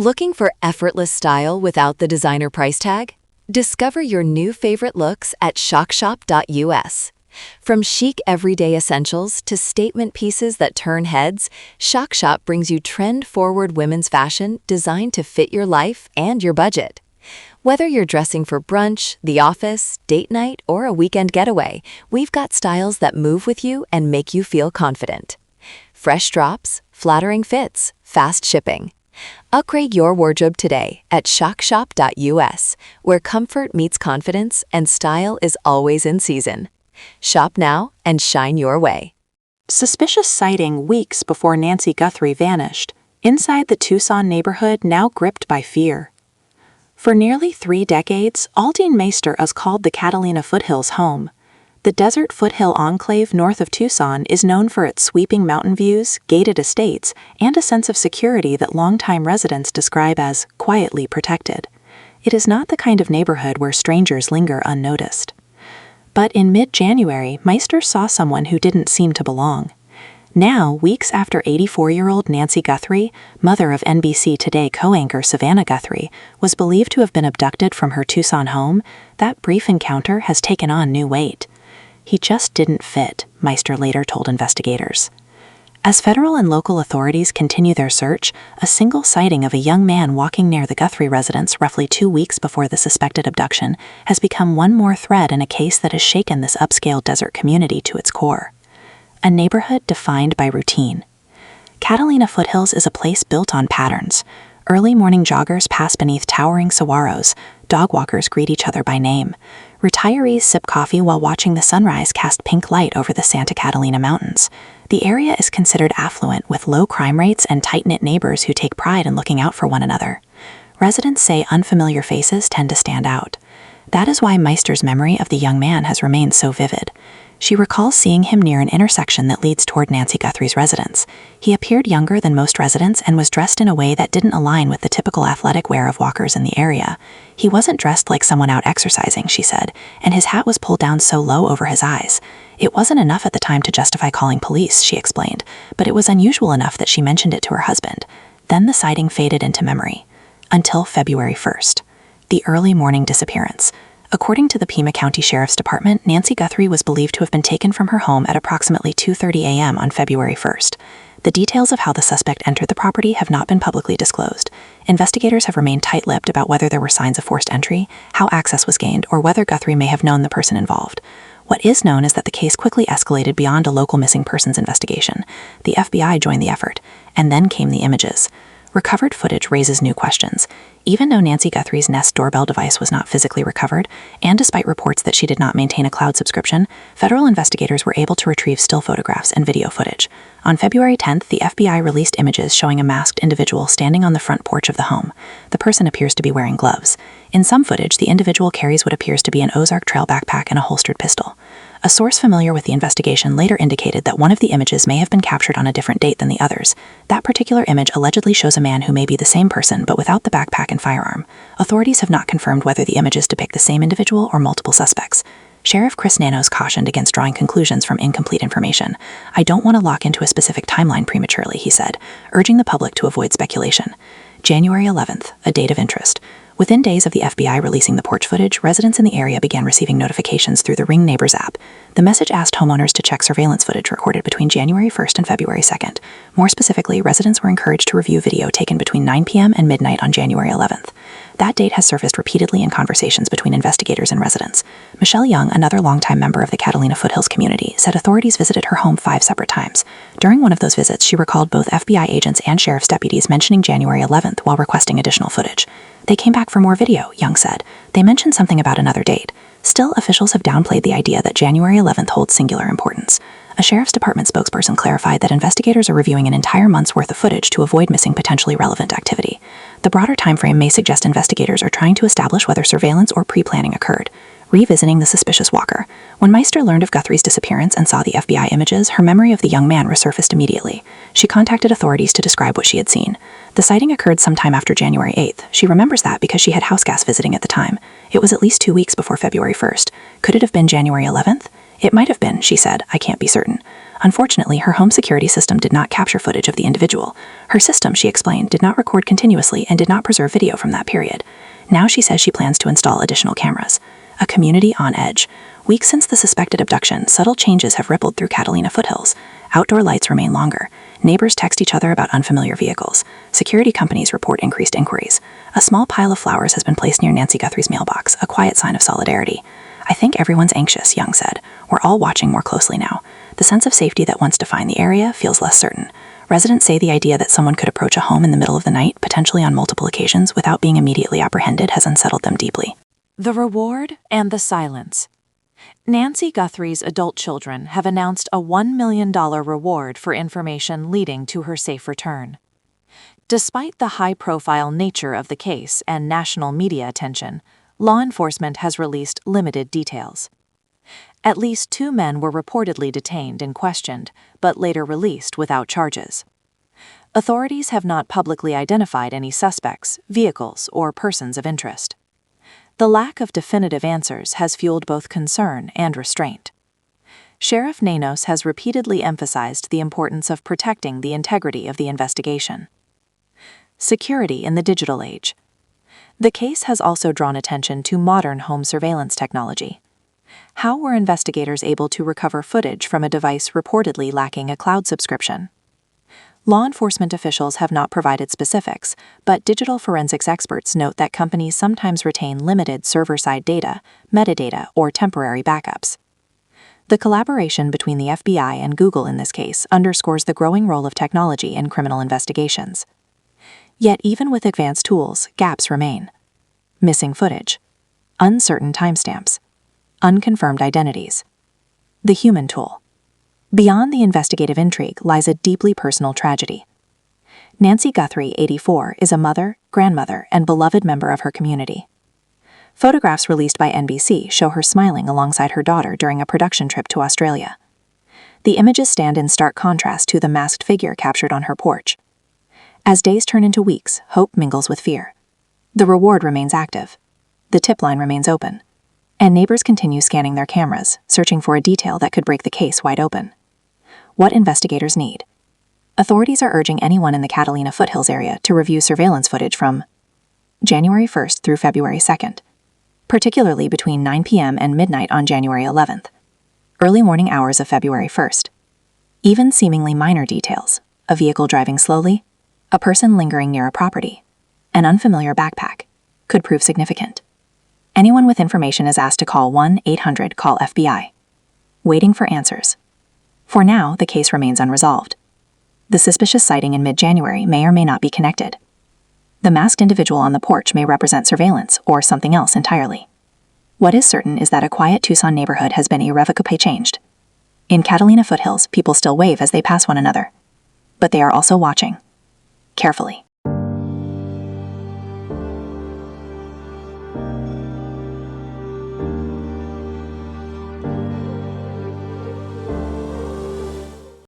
Looking for effortless style without the designer price tag? Discover your new favorite looks at shockshop.us. From chic everyday essentials to statement pieces that turn heads, ShockShop brings you trend-forward women's fashion designed to fit your life and your budget. Whether you're dressing for brunch, the office, date night, or a weekend getaway, we've got styles that move with you and make you feel confident. Fresh drops, flattering fits, fast shipping. Upgrade your wardrobe today at shockshop.us, where comfort meets confidence and style is always in season. Shop now and shine your way. Suspicious sighting weeks before Nancy Guthrie vanished, inside the Tucson neighborhood now gripped by fear. For nearly 3 decades, Aldine Meister has called the Catalina Foothills home. The desert foothill enclave north of Tucson is known for its sweeping mountain views, gated estates, and a sense of security that longtime residents describe as quietly protected. It is not the kind of neighborhood where strangers linger unnoticed. But in mid-January, Meister saw someone who didn't seem to belong. Now, weeks after 84-year-old Nancy Guthrie, mother of NBC Today co-anchor Savannah Guthrie, was believed to have been abducted from her Tucson home, that brief encounter has taken on new weight. He just didn't fit, Meister later told investigators. As federal and local authorities continue their search, a single sighting of a young man walking near the Guthrie residence roughly 2 weeks before the suspected abduction has become one more thread in a case that has shaken this upscale desert community to its core. A neighborhood defined by routine. Catalina Foothills is a place built on patterns. Early morning joggers pass beneath towering saguaros. Dog walkers greet each other by name. Retirees sip coffee while watching the sunrise cast pink light over the Santa Catalina Mountains. The area is considered affluent with low crime rates and tight-knit neighbors who take pride in looking out for one another. Residents say unfamiliar faces tend to stand out. That is why Meister's memory of the young man has remained so vivid. She recalls seeing him near an intersection that leads toward Nancy Guthrie's residence. He appeared younger than most residents and was dressed in a way that didn't align with the typical athletic wear of walkers in the area. He wasn't dressed like someone out exercising, she said, and his hat was pulled down so low over his eyes. It wasn't enough at the time to justify calling police, she explained, but it was unusual enough that she mentioned it to her husband. Then the sighting faded into memory. Until February 1st. The early morning disappearance. According to the Pima County Sheriff's Department, Nancy Guthrie was believed to have been taken from her home at approximately 2:30 a.m. on February 1st. The details of how the suspect entered the property have not been publicly disclosed. Investigators have remained tight-lipped about whether there were signs of forced entry, how access was gained, or whether Guthrie may have known the person involved. What is known is that the case quickly escalated beyond a local missing persons investigation. The FBI joined the effort, and then came the images. Recovered footage raises new questions. Even though Nancy Guthrie's Nest doorbell device was not physically recovered, and despite reports that she did not maintain a cloud subscription, federal investigators were able to retrieve still photographs and video footage. On February 10th, the FBI released images showing a masked individual standing on the front porch of the home. The person appears to be wearing gloves. In some footage, the individual carries what appears to be an Ozark Trail backpack and a holstered pistol. A source familiar with the investigation later indicated that one of the images may have been captured on a different date than the others. That particular image allegedly shows a man who may be the same person but without the backpack and firearm. Authorities have not confirmed whether the images depict the same individual or multiple suspects. Sheriff Chris Nanos cautioned against drawing conclusions from incomplete information. "I don't want to lock into a specific timeline prematurely," he said, urging the public to avoid speculation. January 11th, a date of interest. Within days of the FBI releasing the porch footage, residents in the area began receiving notifications through the Ring Neighbors app. The message asked homeowners to check surveillance footage recorded between January 1st and February 2nd. More specifically, residents were encouraged to review video taken between 9 p.m. and midnight on January 11th. That date has surfaced repeatedly in conversations between investigators and residents. Michelle Young, another longtime member of the Catalina Foothills community, said authorities visited her home 5 separate times. During one of those visits, she recalled both FBI agents and sheriff's deputies mentioning January 11th while requesting additional footage. "They came back for more video," Young said. "They mentioned something about another date." Still, officials have downplayed the idea that January 11th holds singular importance. A sheriff's department spokesperson clarified that investigators are reviewing an entire month's worth of footage to avoid missing potentially relevant activity. The broader timeframe may suggest investigators are trying to establish whether surveillance or pre-planning occurred. Revisiting the suspicious walker. When Meister learned of Guthrie's disappearance and saw the FBI images, her memory of the young man resurfaced immediately. She contacted authorities to describe what she had seen. The sighting occurred sometime after January 8th. She remembers that because she had house guests visiting at the time. It was at least 2 weeks before February 1st. Could it have been January 11th? "It might have been," she said. "I can't be certain." Unfortunately, her home security system did not capture footage of the individual. Her system, she explained, did not record continuously and did not preserve video from that period. Now she says she plans to install additional cameras. A community on edge. Weeks since the suspected abduction, subtle changes have rippled through Catalina Foothills. Outdoor lights remain longer. Neighbors text each other about unfamiliar vehicles. Security companies report increased inquiries. A small pile of flowers has been placed near Nancy Guthrie's mailbox, a quiet sign of solidarity. "I think everyone's anxious," Young said. "We're all watching more closely now. The sense of safety that once defined the area feels less certain." Residents say the idea that someone could approach a home in the middle of the night, potentially on multiple occasions, without being immediately apprehended has unsettled them deeply. The reward and the silence. Nancy Guthrie's adult children have announced a $1 million reward for information leading to her safe return. Despite the high-profile nature of the case and national media attention, law enforcement has released limited details. At least 2 men were reportedly detained and questioned, but later released without charges. Authorities have not publicly identified any suspects, vehicles, or persons of interest. The lack of definitive answers has fueled both concern and restraint. Sheriff Nanos has repeatedly emphasized the importance of protecting the integrity of the investigation. Security in the digital age. The case has also drawn attention to modern home surveillance technology. How were investigators able to recover footage from a device reportedly lacking a cloud subscription? Law enforcement officials have not provided specifics, but digital forensics experts note that companies sometimes retain limited server-side data, metadata, or temporary backups. The collaboration between the FBI and Google in this case underscores the growing role of technology in criminal investigations. Yet even with advanced tools, gaps remain. Missing footage. Uncertain timestamps. Unconfirmed identities. The human toll. Beyond the investigative intrigue lies a deeply personal tragedy. Nancy Guthrie, 84, is a mother, grandmother, and beloved member of her community. Photographs released by NBC show her smiling alongside her daughter during a production trip to Australia. The images stand in stark contrast to the masked figure captured on her porch. As days turn into weeks, hope mingles with fear. The reward remains active. The tip line remains open. And neighbors continue scanning their cameras, searching for a detail that could break the case wide open. What investigators need. Authorities are urging anyone in the Catalina Foothills area to review surveillance footage from January 1st through February 2nd, particularly between 9 p.m. and midnight on January 11th, early morning hours of February 1st. Even seemingly minor details, a vehicle driving slowly, a person lingering near a property, an unfamiliar backpack, could prove significant. Anyone with information is asked to call 1-800-CALL-FBI. Waiting for answers. For now, the case remains unresolved. The suspicious sighting in mid-January may or may not be connected. The masked individual on the porch may represent surveillance or something else entirely. What is certain is that a quiet Tucson neighborhood has been irrevocably changed. In Catalina Foothills, people still wave as they pass one another. But they are also watching. Carefully.